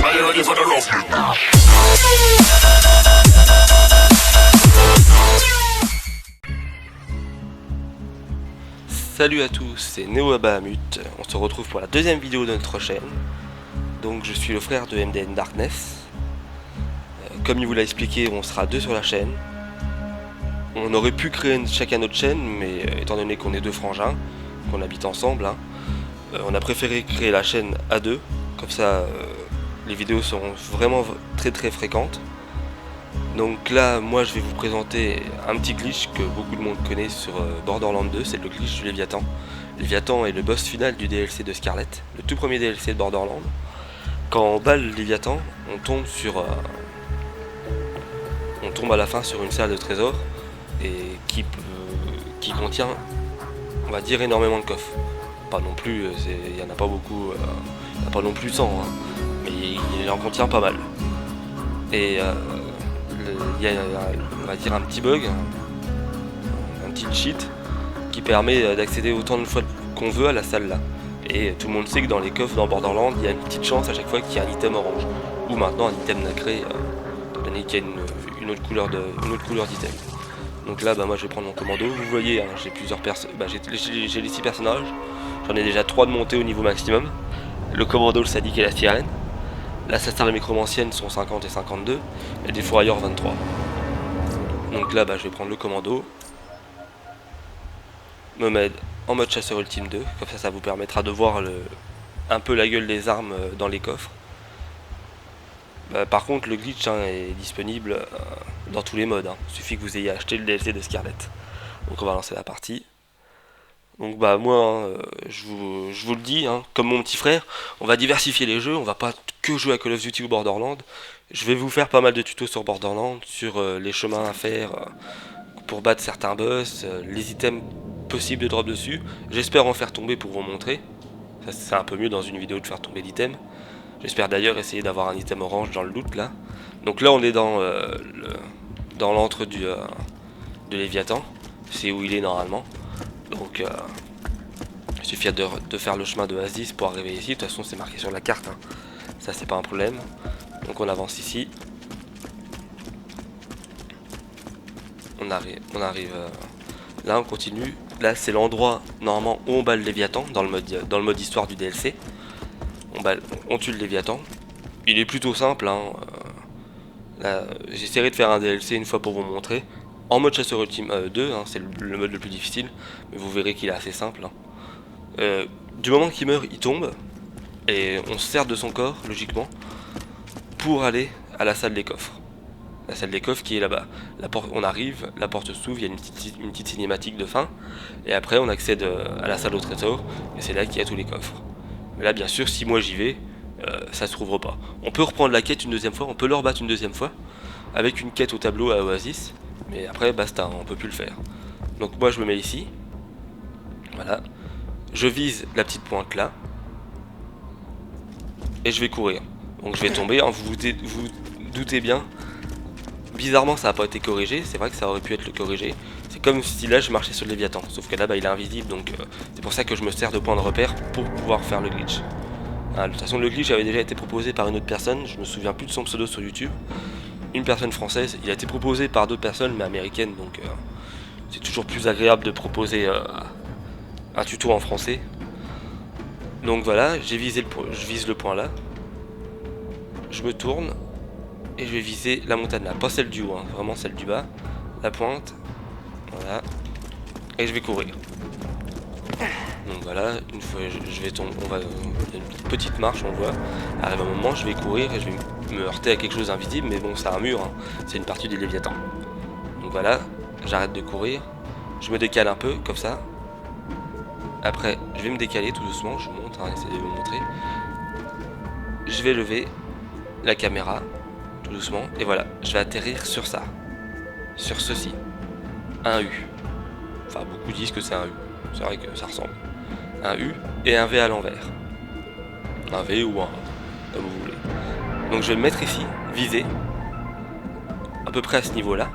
Are you ready for the rough? Salut à tous, c'est Neo Abahamut. On se retrouve pour la deuxième vidéo de notre chaîne. Donc je suis le frère de MDN Darkness. Comme il vous l'a expliqué, on sera deux sur la chaîne. On aurait pu créer chacun notre chaîne, mais étant donné qu'on est deux frangins, qu'on habite ensemble, on a préféré créer la chaîne à deux. Comme ça, les vidéos seront vraiment très fréquentes. Donc là, moi je vais vous présenter un petit glitch que beaucoup de monde connaît sur Borderlands 2, c'est le glitch du Léviathan. Léviathan est le boss final du DLC de Scarlet, le tout premier DLC de Borderlands. Quand on bat le Léviathan, on tombe à la fin sur une salle de trésor et qui contient, on va dire, énormément de coffres. Pas non plus, il n'y en a pas beaucoup, il n'y en a pas non plus 100, mais il en contient pas mal. Et il y a, on va dire, un petit bug, un petit cheat qui permet d'accéder autant de fois qu'on veut à la salle là. Et tout le monde sait que dans les coffres dans Borderlands, il y a une petite chance à chaque fois qu'il y a un item orange. Ou maintenant un item nacré, étant donné qu'il y a une autre couleur d'item. Donc là, moi je vais prendre mon commando. Vous voyez, j'ai plusieurs personnes. J'ai les 6 personnages. J'en ai déjà 3 de montée au niveau maximum. Le commando, le sadique et la sirène. L'assassin et la micromancienne sont 50 et 52, et des fourrailleurs 23. Donc là, je vais prendre le commando, me mettre en mode chasseur ultime 2, comme ça vous permettra de voir un peu la gueule des armes dans les coffres. Par contre, le glitch est disponible dans tous les modes, il suffit que vous ayez acheté le DLC de Scarlet. Donc on va lancer la partie. Donc moi, je vous le dis, comme mon petit frère, on va diversifier les jeux, on va pas que jouer à Call of Duty ou Borderlands. Je vais vous faire pas mal de tutos sur Borderlands, sur les chemins à faire pour battre certains boss, les items possibles de drop dessus. J'espère en faire tomber pour vous montrer. Ça c'est un peu mieux dans une vidéo de faire tomber l'item. J'espère d'ailleurs essayer d'avoir un item orange dans le loot là. Donc là on est dans l'antre de Léviathan, c'est où il est normalement. Donc il suffit de faire le chemin de Oasis pour arriver ici. De toute façon c'est marqué sur la carte, ça c'est pas un problème. Donc on avance ici. On arrive là, on continue. Là c'est l'endroit normalement où on bat le Léviathan dans le mode histoire du DLC. On tue le Léviathan. Il est plutôt simple, là j'essaierai de faire un DLC une fois pour vous montrer. En mode chasseur ultime 2, c'est le mode le plus difficile, mais vous verrez qu'il est assez simple. Du moment qu'il meurt, il tombe, et on se sert de son corps, logiquement, pour aller à la salle des coffres. La salle des coffres qui est là-bas. On arrive, la porte s'ouvre, il y a une petite cinématique de fin, et après on accède à la salle au trésor, et c'est là qu'il y a tous les coffres. Mais là, bien sûr, si moi j'y vais, ça se rouvre pas. On peut reprendre la quête une deuxième fois, on peut le rebattre une deuxième fois, avec une quête au tableau à Oasis. Mais après basta, on peut plus le faire. Donc moi je me mets ici. Voilà. Je vise la petite pointe là. Et je vais courir. Donc je vais tomber. Vous doutez bien. Bizarrement ça n'a pas été corrigé. C'est vrai que ça aurait pu être le corrigé. C'est comme si là je marchais sur le Léviathan. Sauf que là il est invisible. Donc c'est pour ça que je me sers de point de repère pour pouvoir faire le glitch. De toute façon le glitch avait déjà été proposé par une autre personne. Je me souviens plus de son pseudo sur YouTube. Une personne française, il a été proposé par d'autres personnes mais américaines, donc c'est toujours plus agréable de proposer un tuto en français. Donc voilà, je vise le point là, je me tourne et je vais viser la montagne là, pas celle du haut, vraiment celle du bas, la pointe, voilà, et je vais courir. Donc voilà, une fois je vais tomber, il y a une petite marche, on voit. Arrive un moment, je vais courir et je vais me heurter à quelque chose d'invisible, mais bon, c'est un mur, c'est une partie du Léviathan. Donc voilà, j'arrête de courir, je me décale un peu, comme ça. Après, je vais me décaler tout doucement, je monte, essayer de vous montrer. Je vais lever la caméra, tout doucement, et voilà, je vais atterrir sur ça. Sur ceci. Un U. Enfin, beaucoup disent que c'est un U, c'est vrai que ça ressemble. Un U et un V à l'envers. Un V ou un A, comme vous voulez. Donc je vais me mettre ici, viser, à peu près à ce niveau là.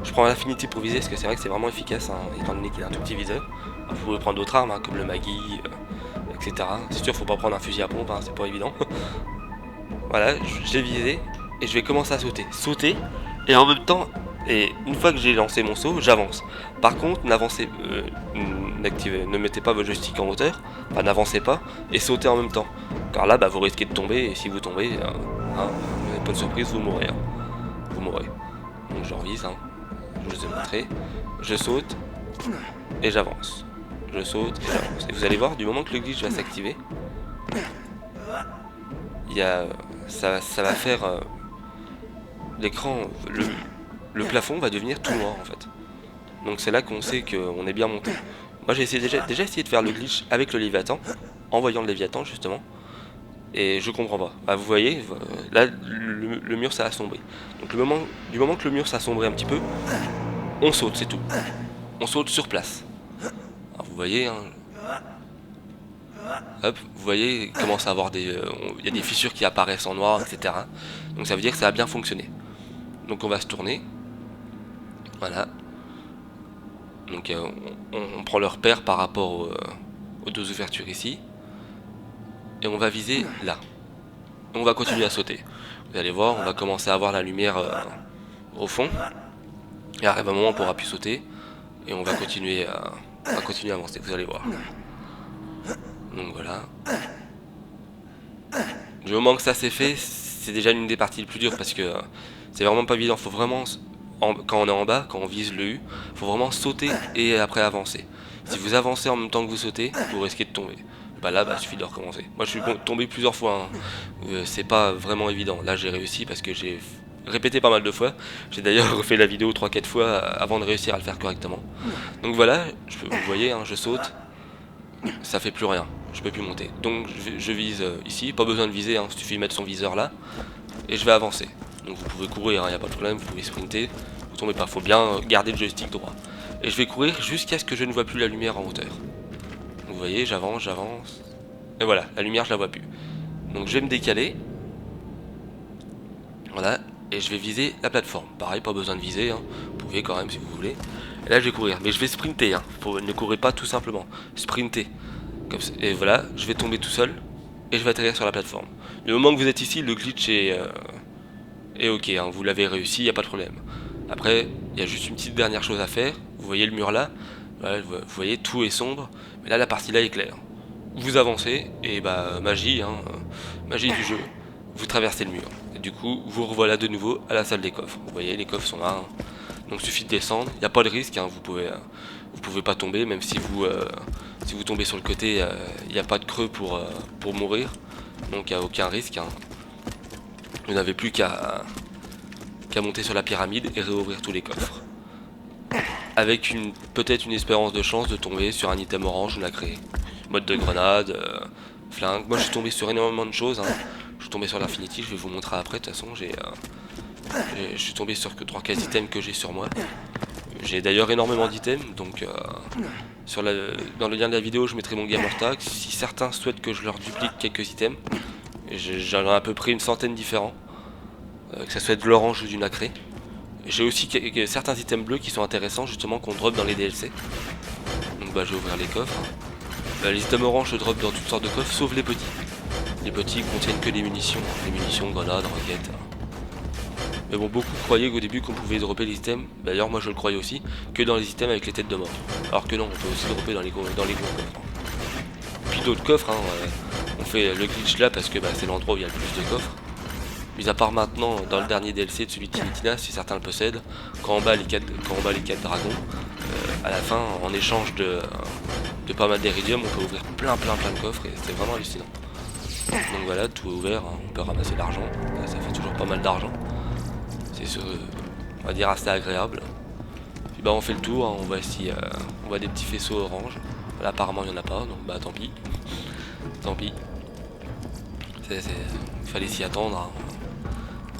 Je prends l'affinité pour viser parce que c'est vrai que c'est vraiment efficace, étant donné qu'il a un tout petit viseur. Vous pouvez prendre d'autres armes comme le Maggie, etc. C'est sûr, faut pas prendre un fusil à pompe, c'est pas évident. Voilà, j'ai visé et je vais commencer à sauter. Sauter et en même temps, et une fois que j'ai lancé mon saut, j'avance. Par contre, ne mettez pas vos joysticks en hauteur, enfin n'avancez pas et sautez en même temps. Car là, bah, vous risquez de tomber et si vous tombez, hein, pas de surprise, vous mourrez. Hein. Vous mourrez. Donc je revise, hein. Je vous ai montré. Je saute et j'avance. Je saute et j'avance. Et vous allez voir, du moment que le glitch va s'activer, il y a, ça va faire l'écran, le plafond va devenir tout noir en fait. Donc c'est là qu'on sait qu'on est bien monté. Moi j'ai déjà essayé de faire le glitch avec le Léviathan, en voyant le Léviathan justement, et je comprends pas. Bah, vous voyez, là le mur ça a sombré. Donc du moment que le mur s'assombrit un petit peu, on saute, c'est tout. On saute sur place. Alors, vous voyez, hein, hop, vous voyez, il commence à avoir il y a des fissures qui apparaissent en noir, etc. Donc ça veut dire que ça a bien fonctionné. Donc on va se tourner. Voilà. Donc on prend le repère par rapport aux deux ouvertures ici. Et on va viser là. Et on va continuer à sauter. Vous allez voir, on va commencer à avoir la lumière au fond. Et arrive un moment où on pourra plus sauter. Et on va continuer à avancer, vous allez voir. Donc voilà. Du moment que ça c'est fait, c'est déjà l'une des parties les plus dures parce que c'est vraiment pas évident. Faut vraiment, quand on est en bas, quand on vise le U, faut vraiment sauter et après avancer. Si vous avancez en même temps que vous sautez, vous risquez de tomber. Bah là, bah suffit de recommencer. Moi je suis tombé plusieurs fois, hein. C'est pas vraiment évident. Là j'ai réussi parce que j'ai répété pas mal de fois. J'ai d'ailleurs refait la vidéo 3-4 fois avant de réussir à le faire correctement. Donc voilà, vous voyez, hein, je saute, ça fait plus rien, je peux plus monter. Donc je vise ici, pas besoin de viser, hein, il suffit de mettre son viseur là, et je vais avancer. Donc vous pouvez courir, il n'y a pas de problème, vous pouvez sprinter, vous tombez pas, faut bien garder le joystick droit. Et je vais courir jusqu'à ce que je ne vois plus la lumière en hauteur. Donc vous voyez, j'avance, et voilà, la lumière je la vois plus. Donc je vais me décaler, voilà, et je vais viser la plateforme. Pareil, pas besoin de viser, hein, vous pouvez quand même si vous voulez. Et là je vais courir, mais je vais sprinter, hein. Ne courez pas tout simplement, sprintez. Comme ça. Et voilà, je vais tomber tout seul et je vais atterrir sur la plateforme. Le moment que vous êtes ici, le glitch est ok, hein, vous l'avez réussi, il n'y a pas de problème. Après, il y a juste une petite dernière chose à faire. Vous voyez le mur là, voilà, vous voyez tout est sombre, mais là la partie là est claire. Vous avancez et bah magie, hein, magie du jeu, vous traversez le mur. Et du coup, vous revoilà de nouveau à la salle des coffres. Vous voyez, les coffres sont là, hein. Donc il suffit de descendre, il n'y a pas de risque, hein, vous pouvez pas tomber, même si si vous tombez sur le côté, il n'y a pas de creux pour mourir, donc il n'y a aucun risque, hein. Vous n'avez plus qu'à monter sur la pyramide et réouvrir tous les coffres. Avec peut-être une espérance de chance de tomber sur un item orange ou la créer. Mode de grenade, flingue. Moi je suis tombé sur énormément de choses, hein. Je suis tombé sur l'Infinity, je vais vous montrer après, de toute façon je suis tombé sur que 3-4 items que j'ai sur moi. J'ai d'ailleurs énormément d'items, donc dans le lien de la vidéo je mettrai mon gamer tag. Si certains souhaitent que je leur duplique quelques items, j'en ai à peu près une centaine différents, que ça soit de l'orange ou du nacré. J'ai aussi certains items bleus qui sont intéressants justement qu'on drop dans les DLC. Donc bah je vais ouvrir les coffres. Les items orange se drop dans toutes sortes de coffres sauf les petits. Les petits contiennent que des munitions, grenades, roquettes. Mais bon, beaucoup croyaient qu'au début qu'on pouvait dropper les items, d'ailleurs moi je le croyais aussi, que dans les items avec les têtes de mort. Alors que non, on peut aussi dropper dans les gros coffres. Puis d'autres coffres, hein, on fait le glitch là parce que bah, c'est l'endroit où il y a le plus de coffres. Mis à part maintenant, dans le dernier DLC de celui de Timitina, si certains le possèdent, quand on bat les 4 dragons, à la fin, en échange de pas mal d'Iridium, on peut ouvrir plein de coffres et c'est vraiment hallucinant. Donc voilà, tout est ouvert, hein, on peut ramasser l'argent, ça fait toujours pas mal d'argent. C'est on va dire assez agréable. Puis bah on fait le tour, hein, on voit si on voit des petits faisceaux orange. Là apparemment il n'y en a pas, donc bah tant pis. Tant pis. Il fallait s'y attendre, hein.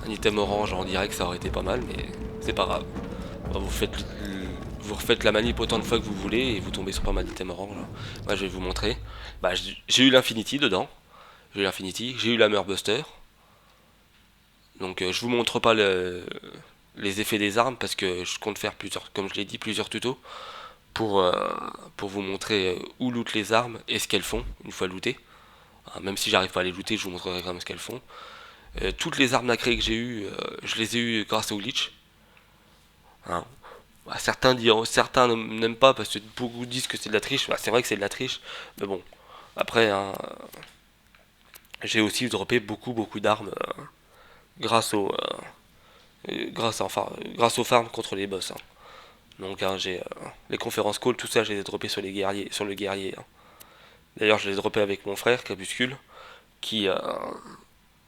Un item orange en direct ça aurait été pas mal, mais c'est pas grave. Bah, vous refaites la manip autant de fois que vous voulez et vous tombez sur pas mal d'items orange. Moi je vais vous montrer. Bah, j'ai eu l'Infinity dedans. J'ai eu l'Infinity, j'ai eu la Murbuster. Donc je vous montre pas les effets des armes parce que je compte faire comme je l'ai dit, plusieurs tutos pour vous montrer où loot les armes et ce qu'elles font une fois lootées. Même si j'arrive pas à les looter, je vous montrerai quand même ce qu'elles font. Toutes les armes nacrées que j'ai eues, je les ai eues grâce au glitch. Hein. Bah, certains n'aiment pas parce que beaucoup disent que c'est de la triche. Bah, c'est vrai que c'est de la triche, mais bon. Après, hein, j'ai aussi droppé beaucoup d'armes grâce au grâce aux farms contre les boss. Hein. Donc hein, j'ai les conférences call, tout ça, je les ai droppés sur les guerriers, sur le guerrier. Hein. D'ailleurs, je les ai droppés avec mon frère Crépuscule, qui euh,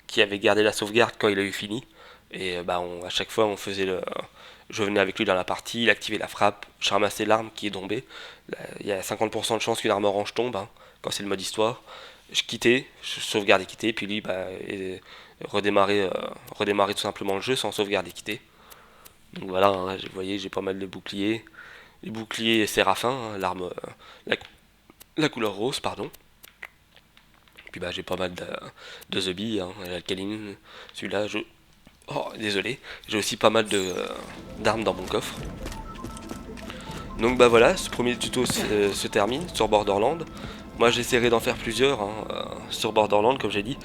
qui avait gardé la sauvegarde quand il a eu fini. Et bah à chaque fois, on faisait le, je venais avec lui dans la partie, il activait la frappe, je ramassais l'arme qui est tombée. Là, il y a 50% de chance qu'une arme orange tombe hein, quand c'est le mode histoire. Je quittais, je sauvegarde et quittais, puis lui redémarrer tout simplement le jeu sans sauvegarde et quitter. Donc voilà, hein, vous voyez, j'ai pas mal de boucliers. Les boucliers Séraphin, hein, l'arme, la, la couleur rose, pardon. Puis bah j'ai pas mal de The Bee, hein, l'alcaline, celui-là, oh, désolé. J'ai aussi pas mal d'armes dans mon coffre. Donc bah voilà, ce premier tuto se termine sur Borderlands. Moi j'essaierai d'en faire plusieurs hein, sur Borderlands, comme j'ai dit,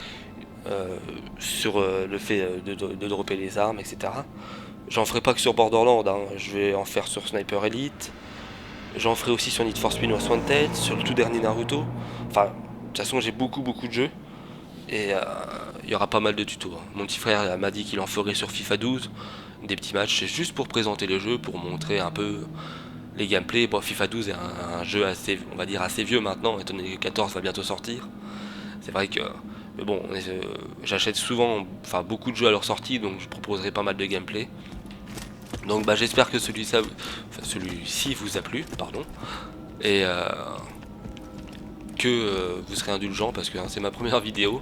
sur le fait de dropper les armes, etc. J'en ferai pas que sur Borderlands, hein. Je vais en faire sur Sniper Elite. J'en ferai aussi sur Need for Speed Most Wanted, sur le tout dernier Naruto. Enfin, de toute façon j'ai beaucoup de jeux. Et il y aura pas mal de tutos. Hein. Mon petit frère m'a dit qu'il en ferait sur FIFA 12, des petits matchs, c'est juste pour présenter les jeux, pour montrer un peu les gameplays. Bon, FIFA 12 est un jeu assez, on va dire assez vieux maintenant, étant donné que 14 va bientôt sortir. C'est vrai que, mais bon, j'achète souvent, enfin beaucoup de jeux à leur sortie, donc je proposerai pas mal de gameplay. Donc bah j'espère que celui-ci vous a plu, pardon, et que vous serez indulgent parce que hein, c'est ma première vidéo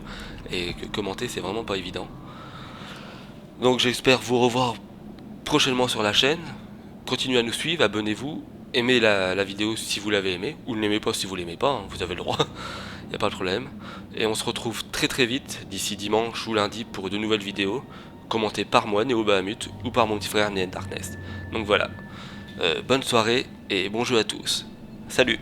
et que commenter c'est vraiment pas évident. Donc j'espère vous revoir prochainement sur la chaîne. Continuez à nous suivre, abonnez-vous, aimez la vidéo si vous l'avez aimée, ou ne l'aimez pas si vous l'aimez pas, hein, vous avez le droit, il n'y a pas de problème. Et on se retrouve très vite, d'ici dimanche ou lundi pour de nouvelles vidéos, commentées par moi, Néo Bahamut, ou par mon petit frère Néen Darknest. Donc voilà, bonne soirée et bon jeu à tous. Salut!